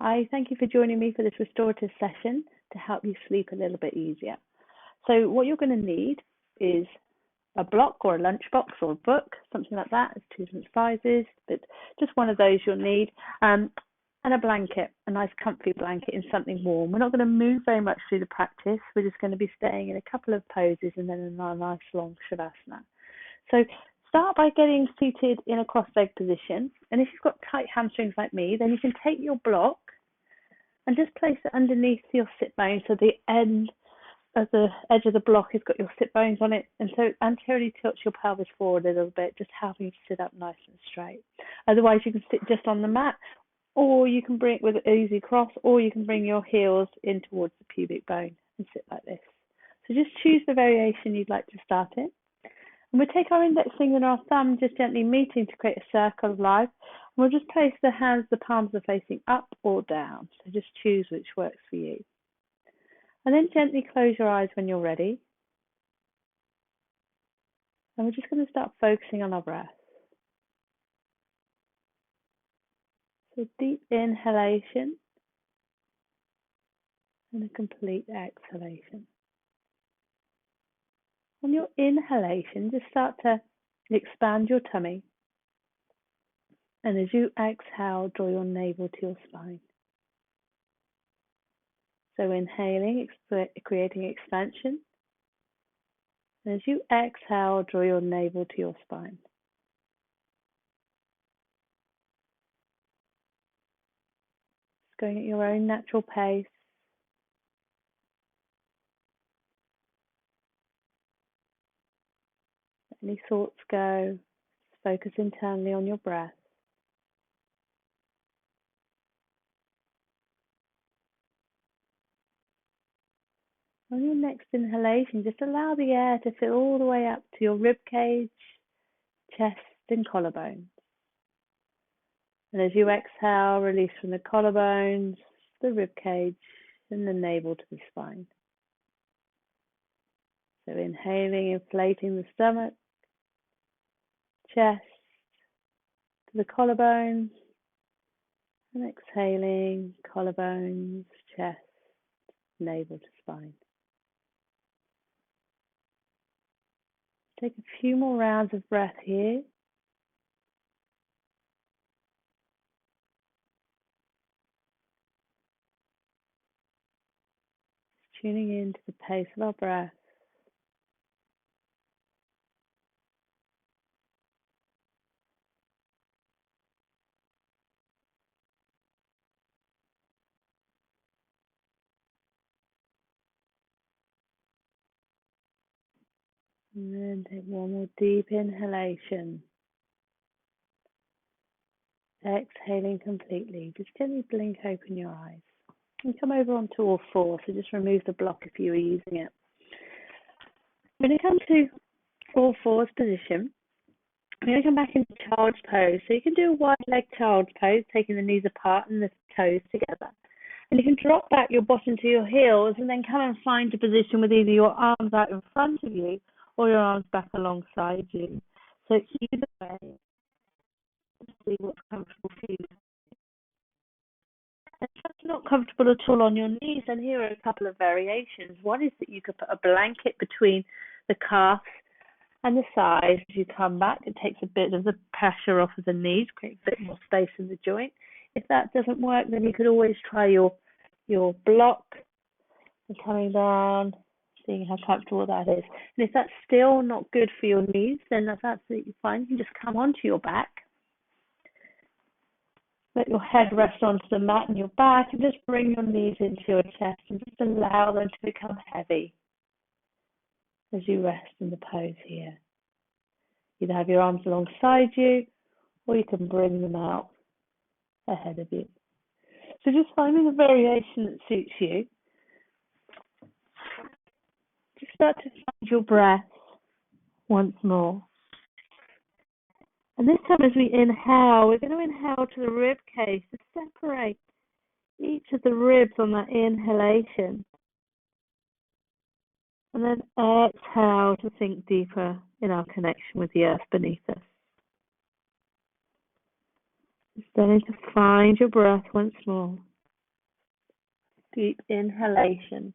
Hi, thank you for joining me for this restorative session to help you sleep a little bit easier. So what you're going to need is a block or a lunchbox or a book, something like that. It's two different sizes, but just one of those you'll need. And a blanket, a nice comfy blanket in something warm. We're not going to move very much through the practice. We're just going to be staying in a couple of poses and then in a nice long shavasana. So start by getting seated in a cross-legged position. And if you've got tight hamstrings like me, then you can take your block and just place it underneath your sit bones, so the end of the edge of the block has got your sit bones on it, and so it anteriorly tilts your pelvis forward a little bit, just helping you to sit up nice and straight. Otherwise, you can sit just on the mat, or you can bring it with an easy cross, or you can bring your heels in towards the pubic bone and sit like this. So just choose the variation you'd like to start in. And we'll take our index finger and our thumb just gently meeting to create a circle of life. And we'll just place the hands, the palms are facing up or down. So just choose which works for you. And then gently close your eyes when you're ready. And we're just going to start focusing on our breath. So deep inhalation and a complete exhalation. On your inhalation, just start to expand your tummy. And as you exhale, draw your navel to your spine. So inhaling, creating expansion. And as you exhale, draw your navel to your spine. Just going at your own natural pace. Let any thoughts go. Just focus internally on your breath. On your next inhalation, just allow the air to fill all the way up to your rib cage, chest and collarbones. And as you exhale, release from the collarbones, the rib cage and the navel to the spine. So inhaling, inflating the stomach, chest to the collarbones, and exhaling, collarbones, chest, navel to spine. Take a few more rounds of breath here. Tuning into the pace of our breath. And then take one more deep inhalation. Exhaling completely. Just gently blink open your eyes. And come over onto all fours. So just remove the block if you were using it. When it comes to all fours position, I'm going to come back into child's pose. So you can do a wide leg child's pose, taking the knees apart and the toes together. And you can drop back your bottom to your heels and then come and find a position with either your arms out in front of you or your arms back alongside you. So either way, see what's comfortable for you. And if that's not comfortable at all on your knees, then here are a couple of variations. One is that you could put a blanket between the calves and the thighs as you come back. It takes a bit of the pressure off of the knees, creates a bit more space in the joint. If that doesn't work, then you could always try your block and coming down, seeing how comfortable that is. And if that's still not good for your knees, then that's absolutely fine. You can just come onto your back. Let your head rest onto the mat and your back, and just bring your knees into your chest and just allow them to become heavy as you rest in the pose here. Either have your arms alongside you, or you can bring them out ahead of you. So just finding a variation that suits you. Just start to find your breath once more. And this time as we inhale, we're going to inhale to the rib cage to separate each of the ribs on that inhalation. And then exhale to sink deeper in our connection with the earth beneath us. Just starting to find your breath once more. Deep inhalation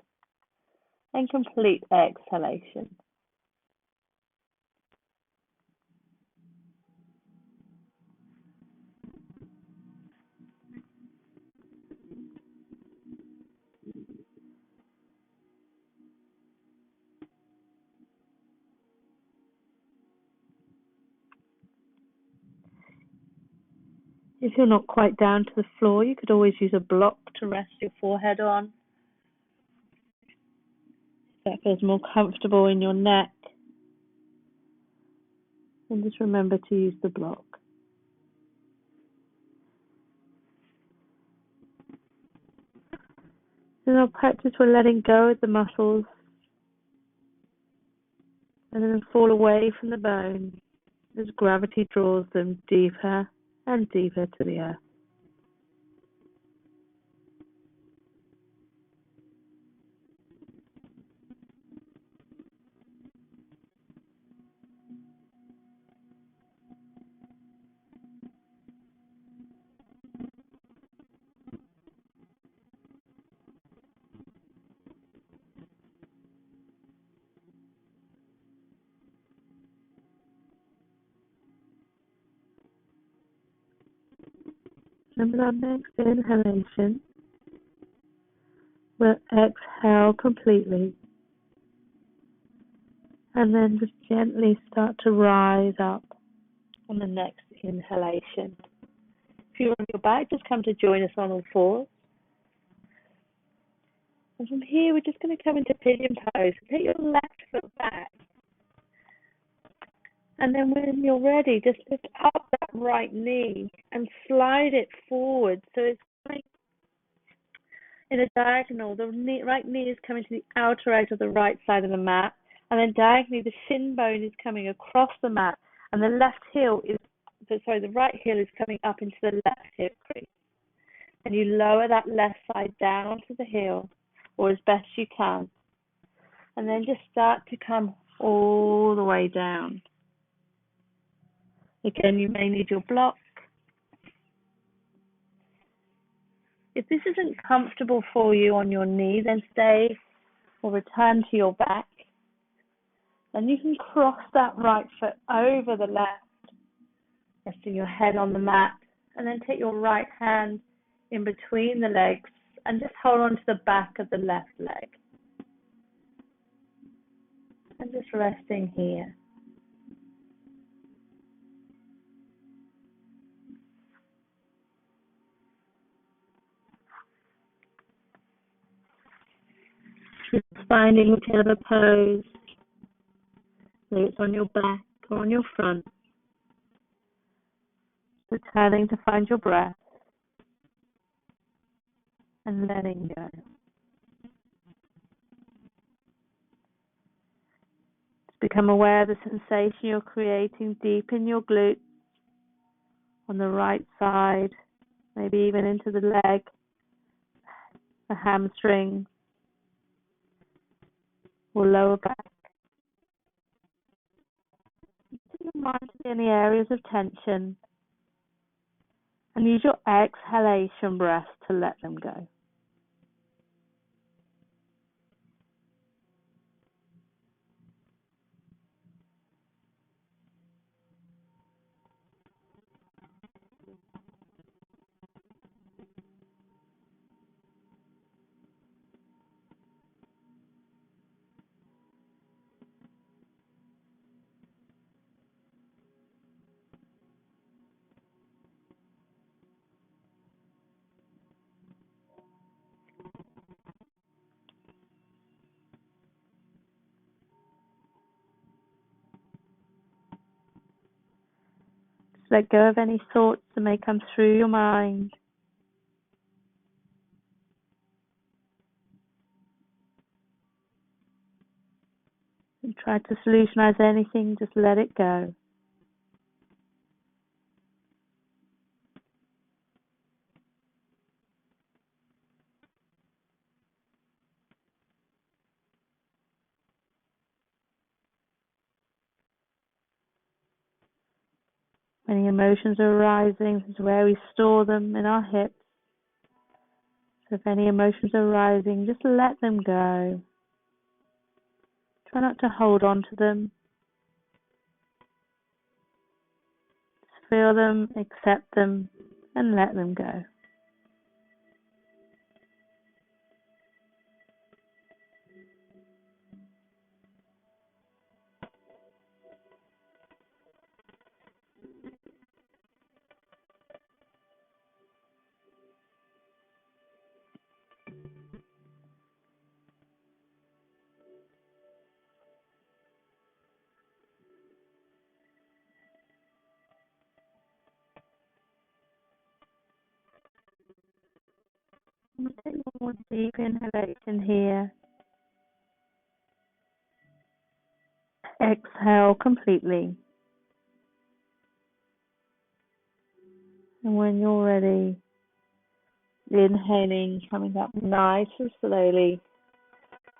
and complete exhalation. If you're not quite down to the floor, you could always use a block to rest your forehead on. That feels more comfortable in your neck. And just remember to use the block. And I'll practice with letting go of the muscles and then fall away from the bone as gravity draws them deeper and deeper to the earth. And with our next inhalation, we'll exhale completely and then just gently start to rise up on the next inhalation. If you're on your back, just come to join us on all fours. And from here, we're just going to come into pigeon pose. Take your left foot back. And then when you're ready, just lift up that right knee and slide it forward. So it's coming in a diagonal. The right knee is coming to the outer edge of the right side of the mat. And then diagonally, the shin bone is coming across the mat. And the right heel is coming up into the left hip crease. And you lower that left side down onto the heel, or as best you can. And then just start to come all the way down. Again, you may need your block. If this isn't comfortable for you on your knee, then stay or return to your back. Then you can cross that right foot over the left, resting your head on the mat, and then take your right hand in between the legs and just hold on to the back of the left leg. And just resting here. Finding whichever pose, whether it's on your back or on your front, returning to find your breath and letting go. Just become aware of the sensation you're creating deep in your glutes, on the right side, maybe even into the leg, the hamstring, or lower back. Your mind to any areas of tension and use your exhalation breath to let them go. Just let go of any thoughts that may come through your mind. And try to solutionize anything, just let it go. Any emotions are arising, this is where we store them in our hips. If any emotions are rising, just let them go. Try not to hold on to them. Just feel them, accept them, and let them go. Take one more deep inhalation here. Exhale completely. And when you're ready, inhaling, coming up nice and slowly,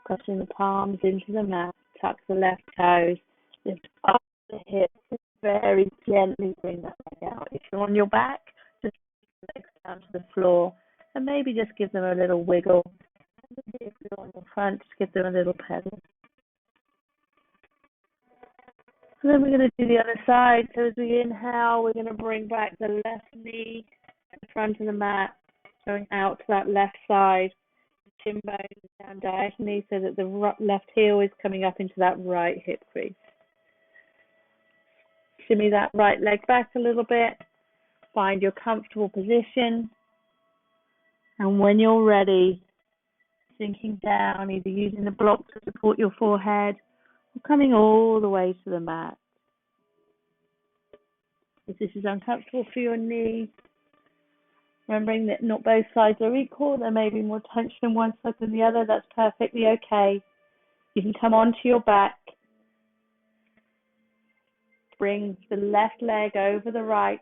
pressing the palms into the mat, tuck the left toes, lift up the hips, very gently bring that leg out. If you're on your back, just legs down to the floor and maybe just give them a little wiggle. If you're on your front, just give them a little pedal. And then we're going to do the other side. So as we inhale, we're going to bring back the left knee in front of the mat, going out to that left side. Shin bones down diagonally so that the left heel is coming up into that right hip crease. Shimmy that right leg back a little bit. Find your comfortable position. And when you're ready, sinking down, either using the block to support your forehead or coming all the way to the mat. If this is uncomfortable for your knee, remembering that not both sides are equal, there may be more tension in one side than the other, that's perfectly okay. You can come onto your back, bring the left leg over the right,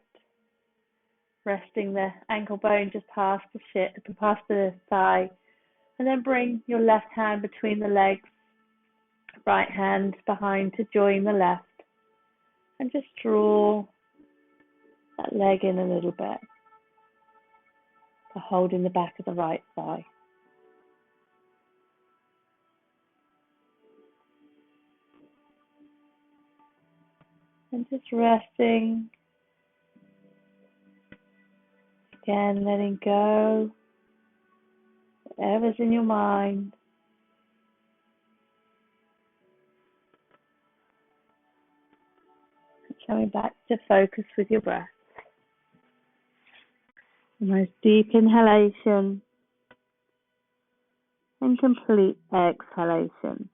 resting the ankle bone just past the thigh, and then bring your left hand between the legs, right hand behind to join the left, and just draw that leg in a little bit, to hold in the back of the right thigh. And just resting, again letting go, whatever's in your mind. Coming back to focus with your breath. A nice deep inhalation and complete exhalation.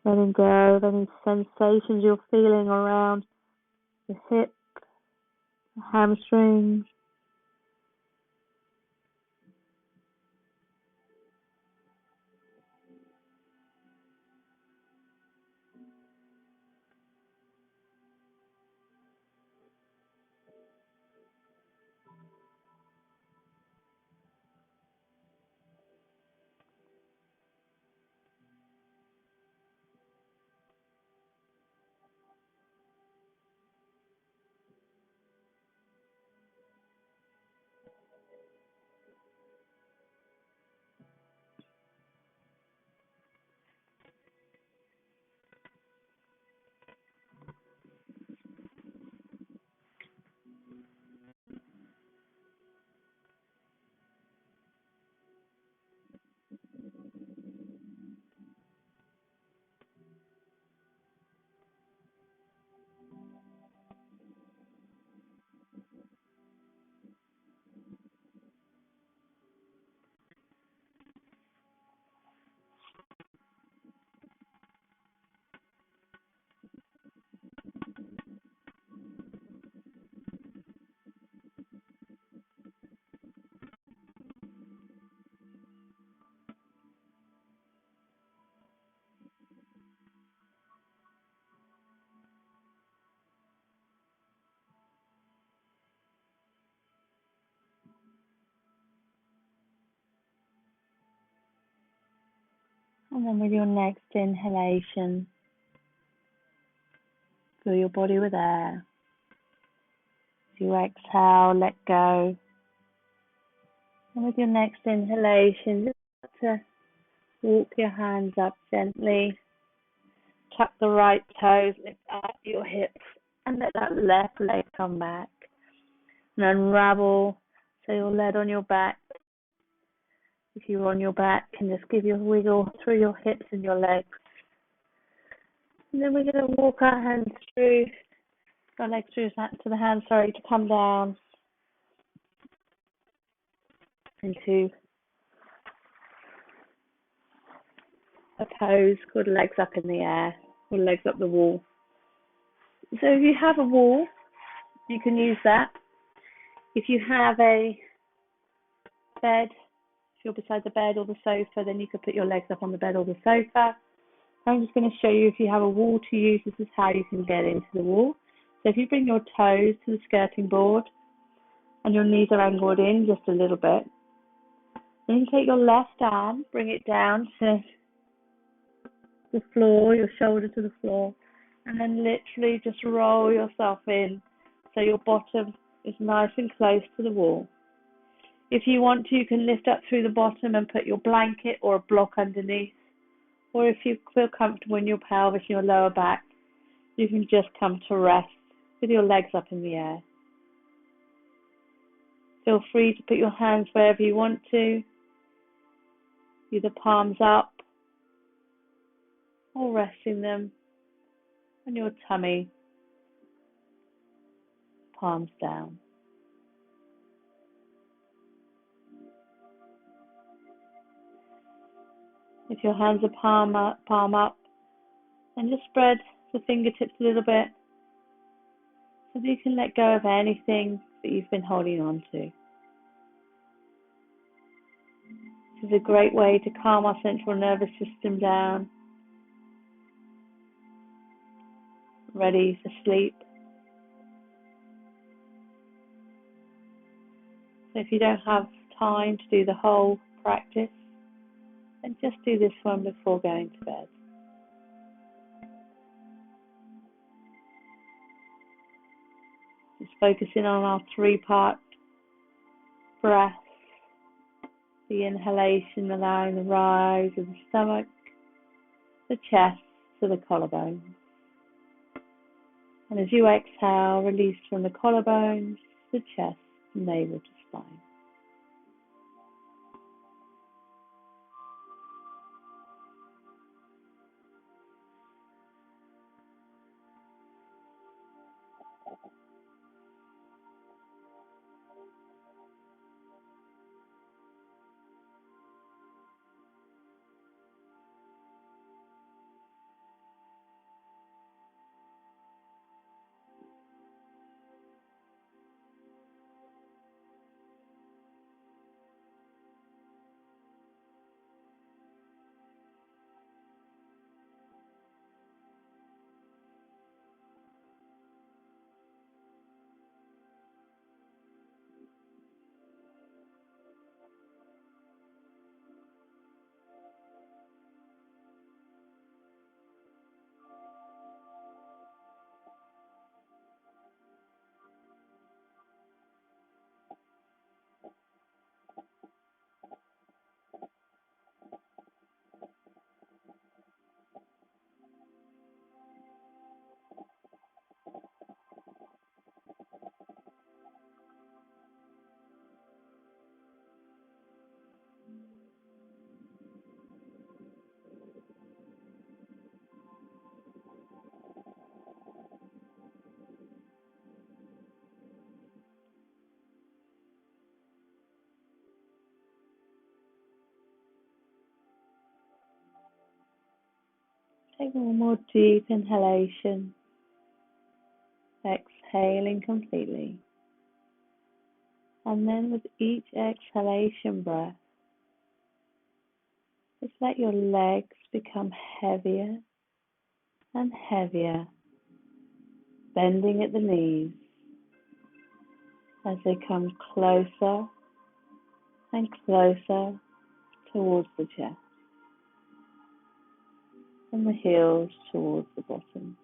Letting go of any sensations you're feeling around the hips, the hamstrings. And then with your next inhalation, fill your body with air. As you exhale, let go. And with your next inhalation, just to walk your hands up gently. Tuck the right toes, lift up your hips, and let that left leg come back. And unravel, so you'll let on your back. If you're on your back, and just give your wiggle through your hips and your legs. And then we're going to walk our hands through, our legs through to the hands, to come down into a pose called legs up in the air, or legs up the wall. So if you have a wall, you can use that. If you have a bed, if you're beside the bed or the sofa, then you could put your legs up on the bed or the sofa. I'm just going to show you, if you have a wall to use, this is how you can get into the wall. So if you bring your toes to the skirting board and your knees are angled in just a little bit, then you take your left arm, bring it down to the floor, your shoulder to the floor, and then literally just roll yourself in so your bottom is nice and close to the wall. If you want to, you can lift up through the bottom and put your blanket or a block underneath. Or if you feel comfortable in your pelvis and your lower back, you can just come to rest with your legs up in the air. Feel free to put your hands wherever you want to, either palms up or resting them on your tummy, palms down. If your hands are palm up, and just spread the fingertips a little bit so that you can let go of anything that you've been holding on to. This is a great way to calm our central nervous system down, ready for sleep. So if you don't have time to do the whole practice, then just do this one before going to bed. Just focusing on our 3-part breath. The inhalation allowing the rise of the stomach, the chest to the collarbone. And as you exhale, release from the collarbones, the chest, navel to spine. Take one more deep inhalation, exhaling completely. And then with each exhalation breath, just let your legs become heavier and heavier, bending at the knees as they come closer and closer towards the chest. from the heels towards the bottom.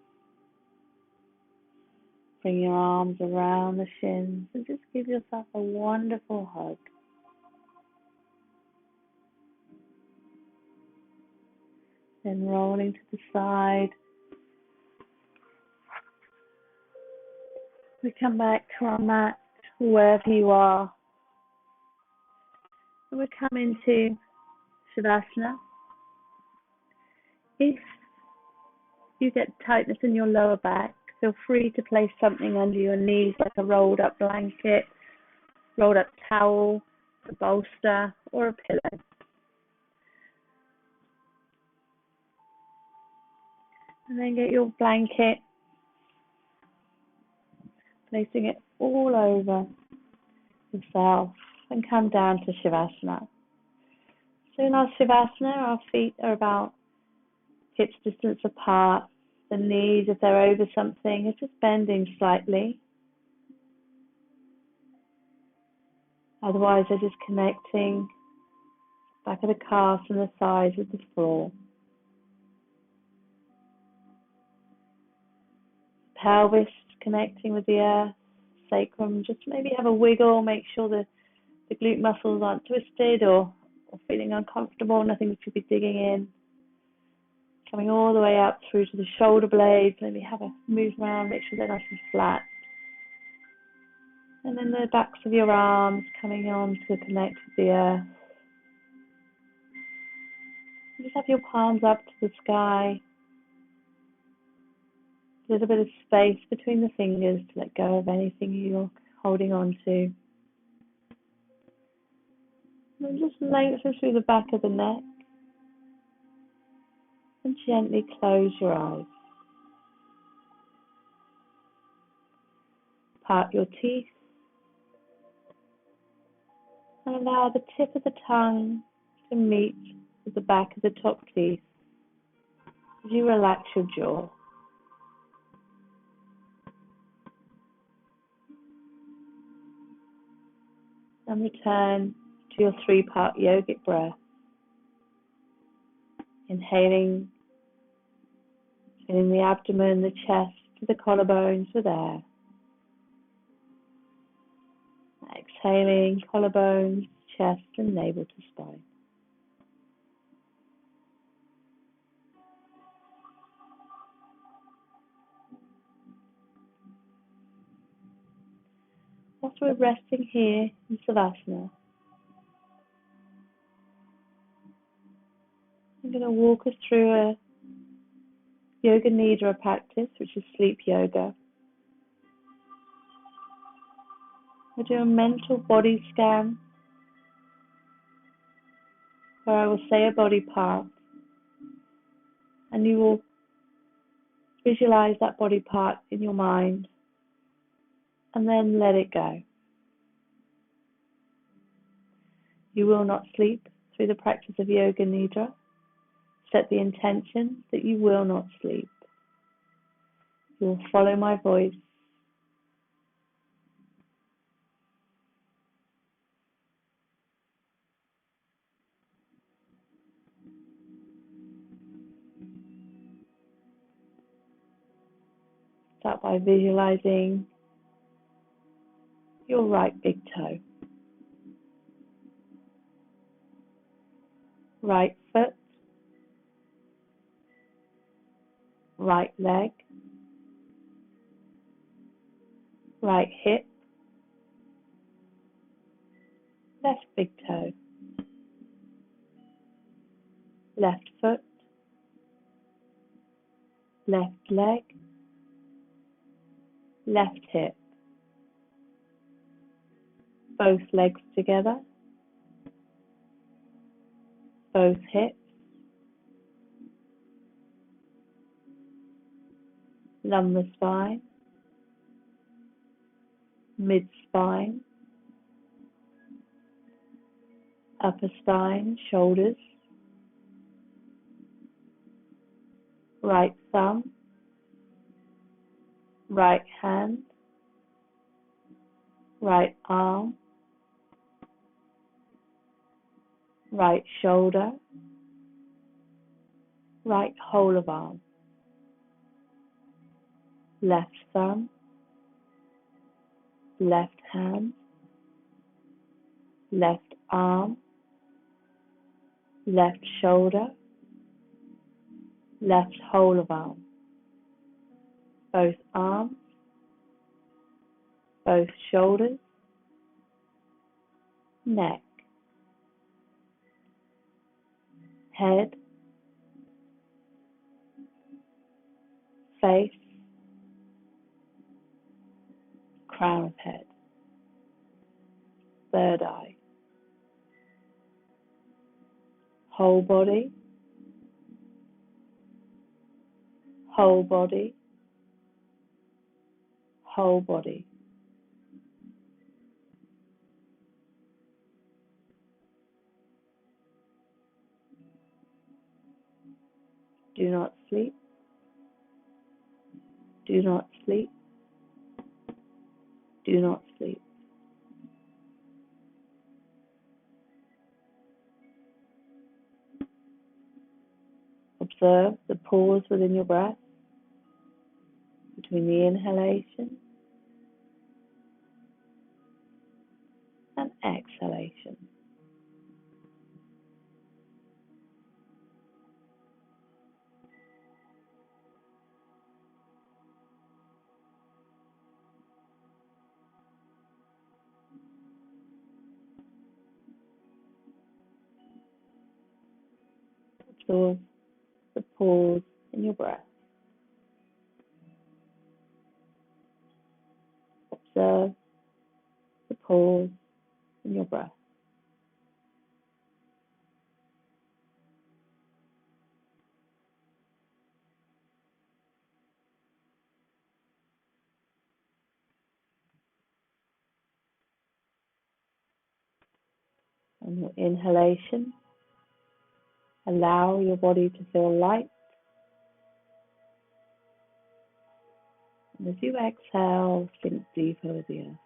Bring your arms around the shins and just give yourself a wonderful hug. Then rolling to the side. We come back to our mat, wherever you are. And we come into Shavasana. If you get tightness in your lower back, feel free to place something under your knees, like a rolled up blanket, rolled up towel, a bolster, or a pillow. And then get your blanket, placing it all over yourself, and come down to Shavasana. So in our Shavasana, our feet are about hips distance apart. The knees, if they're over something, are just bending slightly. Otherwise, they're just connecting back of the calves and the thighs with the floor. Pelvis connecting with the earth, sacrum. Just maybe have a wiggle, make sure the glute muscles aren't twisted or feeling uncomfortable, nothing should be digging in. Coming all the way up through to the shoulder blades, maybe have a move around, make sure they're nice and flat. And then the backs of your arms coming on to connect with the earth. Just have your palms up to the sky. A little bit of space between the fingers to let go of anything you're holding on to. And just lengthen through the back of the neck. And gently close your eyes. Part your teeth. And allow the tip of the tongue to meet with the back of the top teeth as you relax your jaw. And return to your 3-part yogic breath. Inhaling, filling the abdomen, the chest, to the collarbones with air. Exhaling, collarbones, chest and navel to spine. Whilst we're resting here in Savasana, I'm going to walk us through a Yoga Nidra practice, which is sleep yoga. I do a mental body scan where I will say a body part and you will visualize that body part in your mind and then let it go. You will not sleep through the practice of Yoga Nidra. Set the intention that you will not sleep. You will follow my voice. Start by visualizing your right big toe, right foot, right leg, right hip, left big toe, left foot, left leg, left hip, both legs together, both hips, lumbar spine, mid-spine, upper spine, shoulders, right thumb, right hand, right arm, right shoulder, right whole of arm, left thumb, left hand, left arm, left shoulder, left whole of arm, both arms, both shoulders, neck, head, face, crown of head, third eye, whole body, whole body, whole body. Do not sleep, do not sleep, do not sleep. Observe the pause within your breath between the inhalation and exhalation. Observe the pause in your breath. Observe the pause in your breath. On your inhalation, allow your body to feel light. And as you exhale, sink deeper with the earth.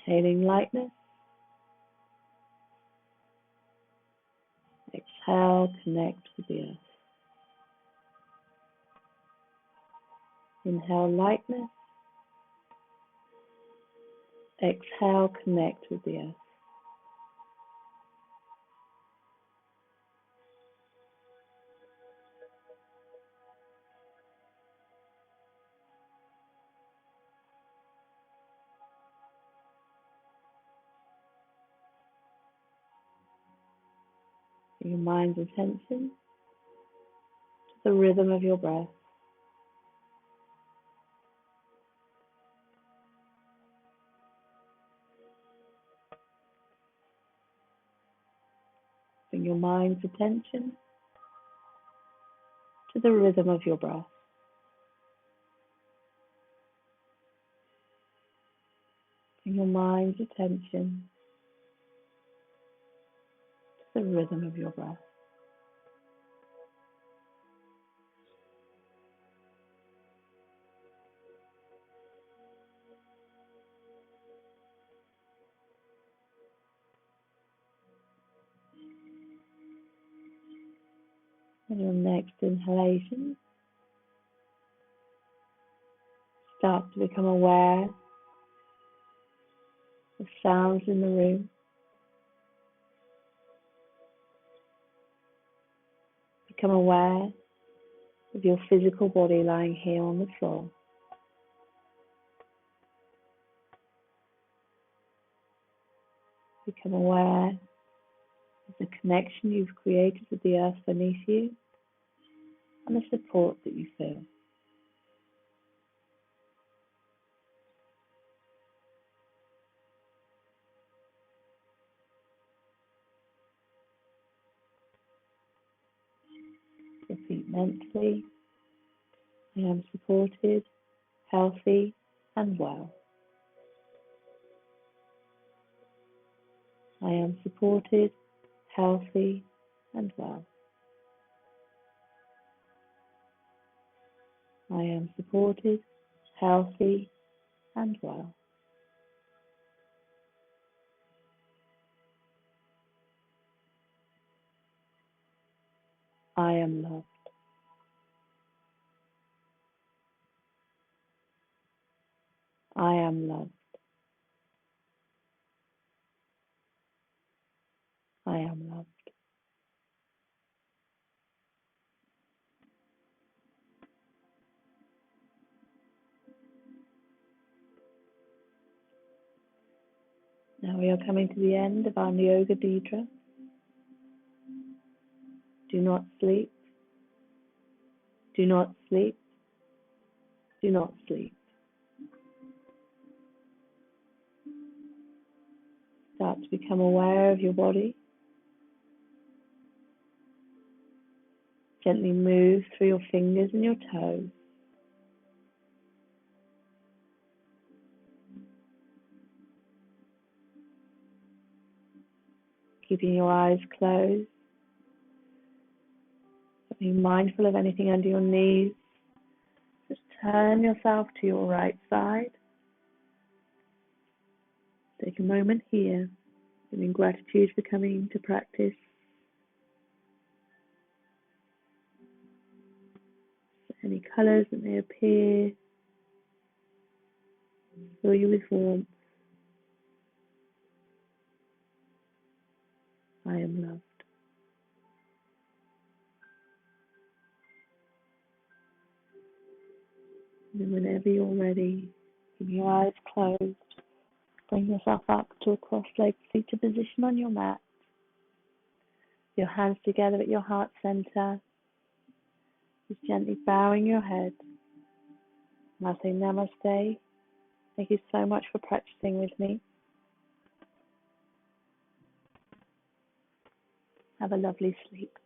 Inhaling lightness. Exhale, connect with the earth. Inhale lightness. Exhale, connect with the earth. Bring your mind's attention to the rhythm of your breath. Bring your mind's attention to the rhythm of your breath. Bring your mind's attention to the rhythm of your breath. On your next inhalation, start to become aware of sounds in the room. Become aware of your physical body lying here on the floor. Become aware of the connection you've created with the earth beneath you and the support that you feel. Repeat mentally, I am supported, healthy and well. I am supported, healthy and well. I am supported, healthy and well. I am loved. I am loved. I am loved. Now we are coming to the end of our Yoga Nidra. Do not sleep. Do not sleep. Do not sleep. Start to become aware of your body. Gently move through your fingers and your toes. Keeping your eyes closed. Being mindful of anything under your knees. Just turn yourself to your right side. Take a moment here, giving gratitude for coming to practice. Any colours that may appear, fill you with warmth. I am loved. And then whenever you're ready, keep your eyes closed. Bring yourself up to a cross-legged seated position on your mat. Your hands together at your heart center. Just gently bowing your head. And I say namaste. Thank you so much for practicing with me. Have a lovely sleep.